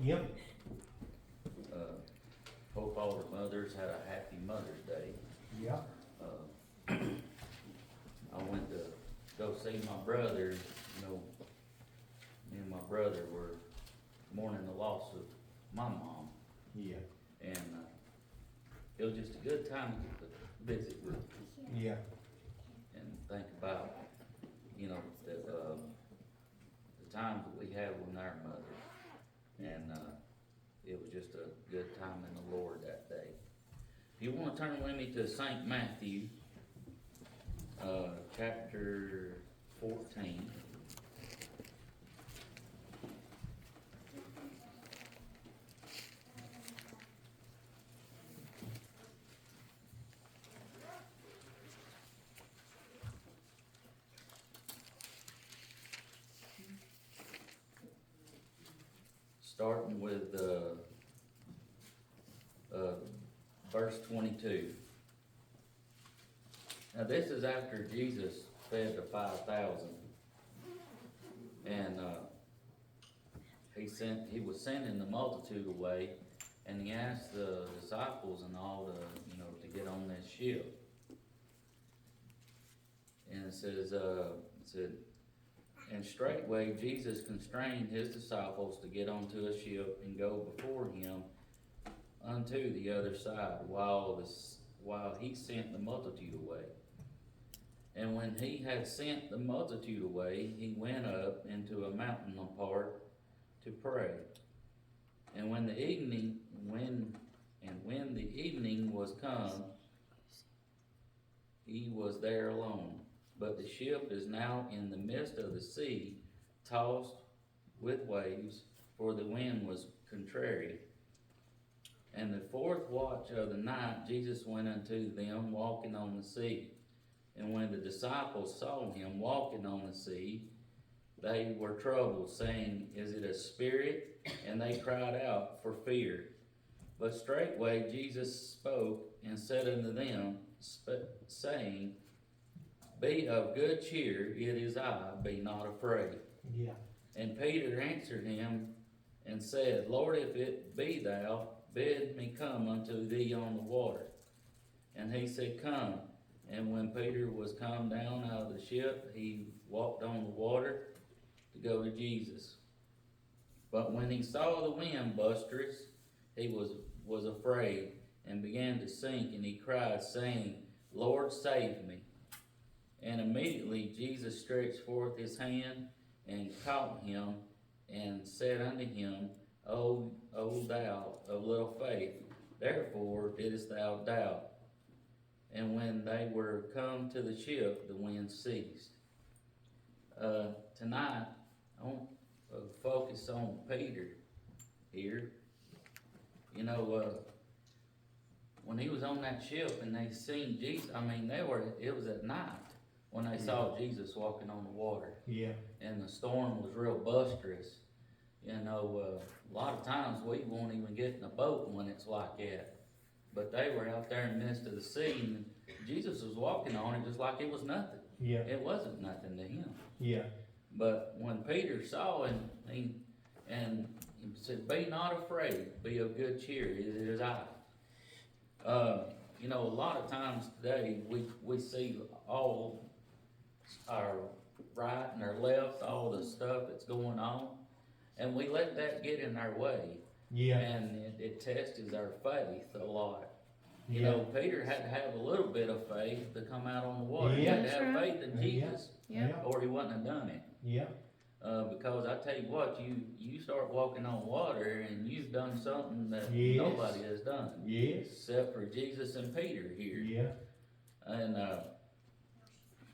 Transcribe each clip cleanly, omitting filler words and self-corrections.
Yep. Hope all the mothers had a happy Mother's Day. Yep. I went to go see my brother, you know, me and my brother were mourning the loss of my mom, Yeah. and, it was just a good time to visit with her Yeah. and think about, you know, the times that we had with our mother, and, it was just a good time in the Lord that day. If you wanna turn with me to Saint Matthew, chapter 14. Starting with, verse 22. Now this is after Jesus fed the 5,000, and he was sending the multitude away, and he asked the disciples and all to get on this ship. And it said, and straightway Jesus constrained his disciples to get onto a ship and go before him unto the other side, while he sent the multitude away. And when he had sent the multitude away, he went up into a mountain apart to pray. And when the evening was come, he was there alone. But the ship is now in the midst of the sea, tossed with waves, for the wind was contrary. And the fourth watch of the night, Jesus went unto them walking on the sea. And when the disciples saw him walking on the sea, they were troubled, saying, Is it a spirit? And they cried out for fear. But straightway Jesus spoke and said unto them, saying, Be of good cheer, it is I, be not afraid. Yeah. And Peter answered him and said, Lord, if it be thou, bid me come unto thee on the water. And he said, Come. And when Peter was come down out of the ship, he walked on the water to go to Jesus. But when he saw the wind boisterous, he was afraid, and began to sink, and he cried, saying, Lord, save me. And immediately Jesus stretched forth his hand, and caught him, and said unto him, O thou of little faith, therefore didst thou doubt? And when they were come to the ship, the wind ceased. Tonight, I want to focus on Peter here. You know, when he was on that ship and they seen Jesus, it was at night when they saw Jesus walking on the water. Yeah. And the storm was real boisterous. You know, a lot of times we won't even get in a boat when it's like that. But they were out there in the midst of the sea, and Jesus was walking on it just like it was nothing. Yeah. It wasn't nothing to him. Yeah. But when Peter saw him, he said, Be not afraid, be of good cheer, it is I. You know, a lot of times today we see all our right and our left, all the stuff that's going on, and we let that get in our way. Yeah. And it tests our faith a lot. You know, Peter had to have a little bit of faith to come out on the water. He had to have faith in Jesus, or he wouldn't have done it. Yeah. Because I tell you what, you start walking on water, and you've done something that nobody has done. Yes. Except for Jesus and Peter here. Yeah. And,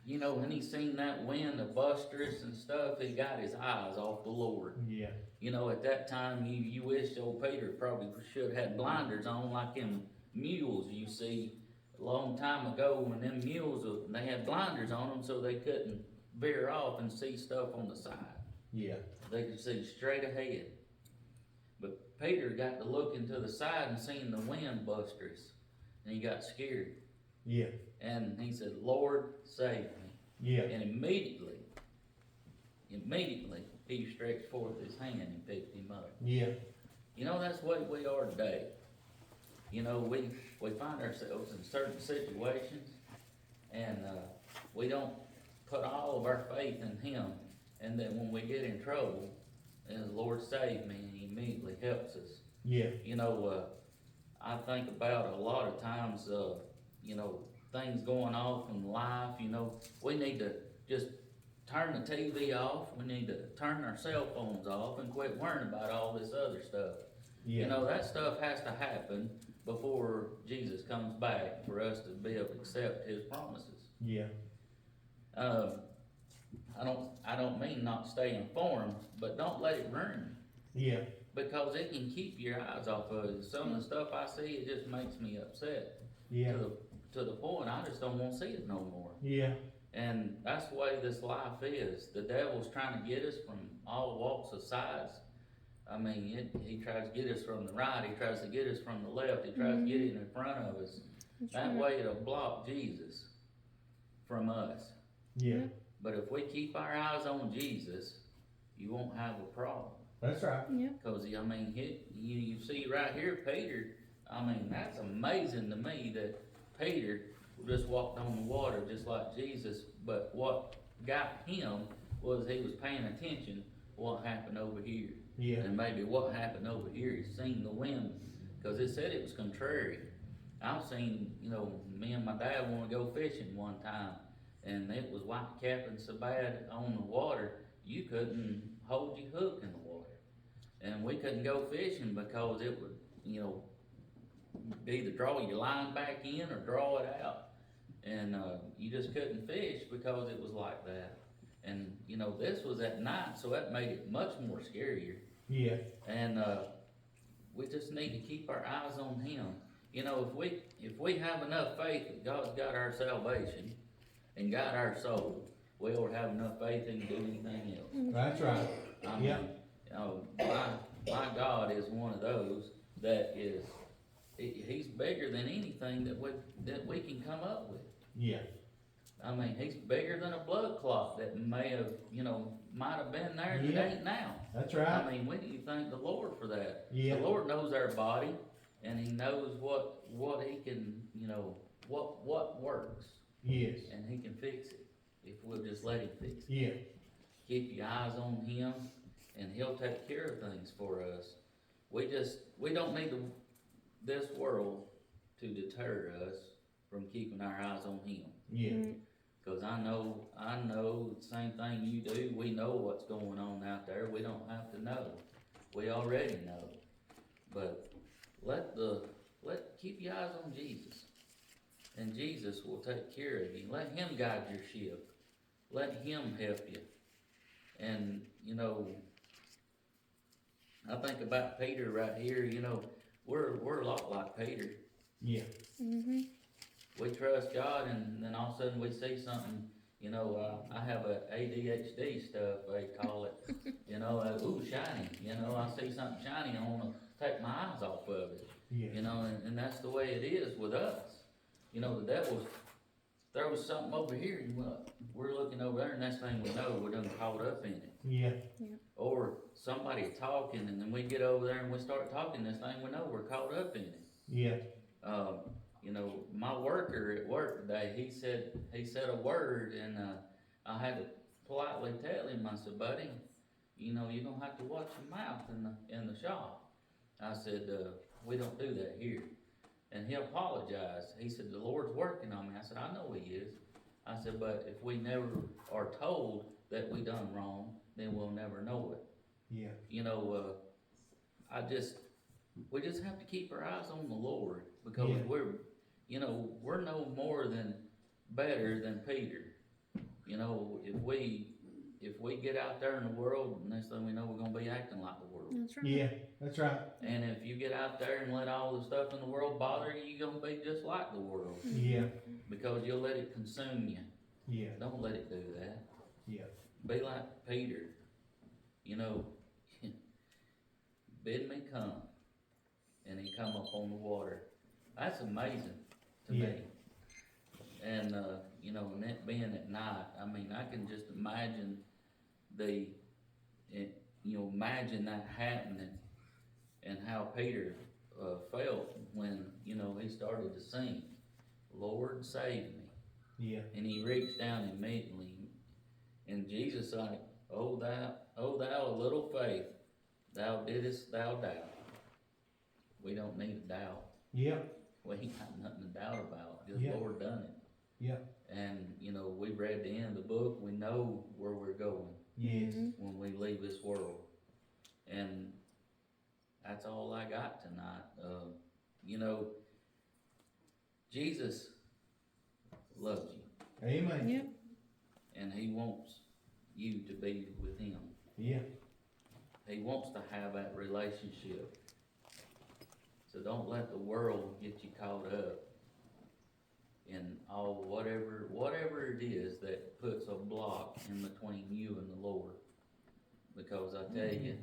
you know, when he seen that wind, the boisterous and stuff, he got his eyes off the Lord. Yeah. You know, at that time, you wish old Peter probably should have had blinders on like them mules you see a long time ago, when them mules, they had blinders on them so they couldn't veer off and see stuff on the side. Yeah. They could see straight ahead. But Peter got to look into the side and seen the wind boisterous, and he got scared. Yeah. And he said, Lord, save me. Yeah. And immediately, Peter stretched forth his hand and picked him up. Yeah. You know, that's the way we are today. You know, we find ourselves in certain situations, and, we don't put all of our faith in Him, and then when we get in trouble, and the Lord save me, and He immediately helps us. Yeah. You know, I think about a lot of times, you know, things going off in life, you know, we need to just turn the TV off, we need to turn our cell phones off and quit worrying about all this other stuff. Yeah. You know, that stuff has to happen before Jesus comes back for us to be able to accept His promises. Yeah. I don't mean not stay informed, but don't let it ruin you. Yeah. Because it can keep your eyes off of it. Some of the stuff I see, it just makes me upset. Yeah. To the point I just don't want to see it no more. Yeah. And that's the way this life is. The devil's trying to get us from all walks of sides. I mean, he tries to get us from the right, he tries to get us from the left, he tries to get it in front of us. That way it'll block Jesus from us. Yeah. But if we keep our eyes on Jesus, you won't have a problem. That's right. Yeah. Cause I mean, you see right here, Peter, I mean, that's amazing to me that Peter just walked on the water just like Jesus, but what got him was he was paying attention to what happened over here. Yeah. And maybe what happened over here, he seen the wind, cause it said it was contrary. I've seen, you know, me and my dad wanna go fishing one time, and it was white capping so bad on the water, you couldn't hold your hook in the water. And we couldn't go fishing because it would, you know, either draw your line back in or draw it out. And, you just couldn't fish because it was like that. And, you know, this was at night, so that made it much more scarier. Yeah. And, we just need to keep our eyes on Him. You know, if we have enough faith that God's got our salvation and got our soul, we ought to have enough faith He can do anything else. That's right. I mean, Yeah. you know, my God is one of those that is, He's bigger than anything that we can come up with. Yeah. I mean, He's bigger than a blood clot that may have, you know, might have been there that Yeah. ain't now. That's I right. mean, we need to thank the Lord for that. Yeah. The Lord knows our body, and He knows what He can, you know, what works, Yes. and He can fix it if we'll just let Him fix it. Yeah. Keep your eyes on Him, and He'll take care of things for us. We don't need this world to deter us from keeping our eyes on Him. Yeah. Cause I know the same thing you do. We know what's going on out there. We don't have to know. We already know. But keep your eyes on Jesus. And Jesus will take care of you. Let Him guide your ship. Let Him help you. And, you know, I think about Peter right here, you know, we're a lot like Peter. Yeah. Mm-hmm. We trust God, and then all of a sudden we see something, you know, I have a ADHD stuff, they call it, you know, ooh, shiny, you know, I see something shiny, I wanna take my eyes off of it, Yeah. you know, and that's the way it is with us. You know, the devil throws something over here, and we're looking over there, and next thing we know, we're done caught up in it. Yeah. Or somebody talking, and then we get over there and we start talking, this thing we know, we're caught up in it. Yeah. You know, my worker at work today, he said a word, and I had to politely tell him, I said, buddy, you know, you're gonna have to watch your mouth in the shop. I said, we don't do that here. And he apologized. He said, the Lord's working on me. I said, I know He is. I said, but if we never are told that we done wrong, then we'll never know it. Yeah. You know, we just have to keep our eyes on the Lord, because Yeah. we're no more than better than Peter. You know, if we get out there in the world, next thing we know, we're gonna be acting like the world. That's right. Yeah. That's right. And if you get out there and let all the stuff in the world bother you, you're gonna be just like the world, Yeah. because you'll let it consume you. Yeah. Don't let it do that. Yeah. Be like Peter. You know, bid me come, and He come up on the water. That's amazing to Yeah. me. And, you know, and it being at night, I mean, I can just imagine imagine that happening, and how Peter, felt when, you know, he started to sing, Lord, save me. Yeah. And he reached down immediately, and Jesus like, oh thou of little faith, thou didst thou doubt. We don't need to doubt. Yeah. We ain't got nothing to doubt about, because Yeah. Lord done it. Yeah. And, you know, we read the end of the book, we know where we're going Yes. when we leave this world. And that's all I got tonight. You know, Jesus loves you, Amen. Yep. and he wants you to be with him. Yeah. He wants to have that relationship. So don't let the world get you caught up in all whatever it is that puts a block in between you and the Lord. Because I tell you,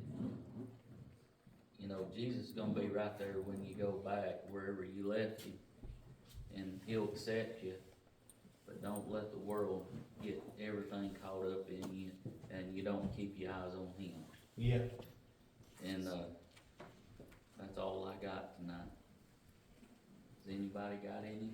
you know, Jesus is gonna be right there when you go back wherever you left him, and he'll accept you. But don't let the world get everything caught up in you, and you don't keep your eyes on him. Yeah. And that's all I got tonight. Has anybody got any?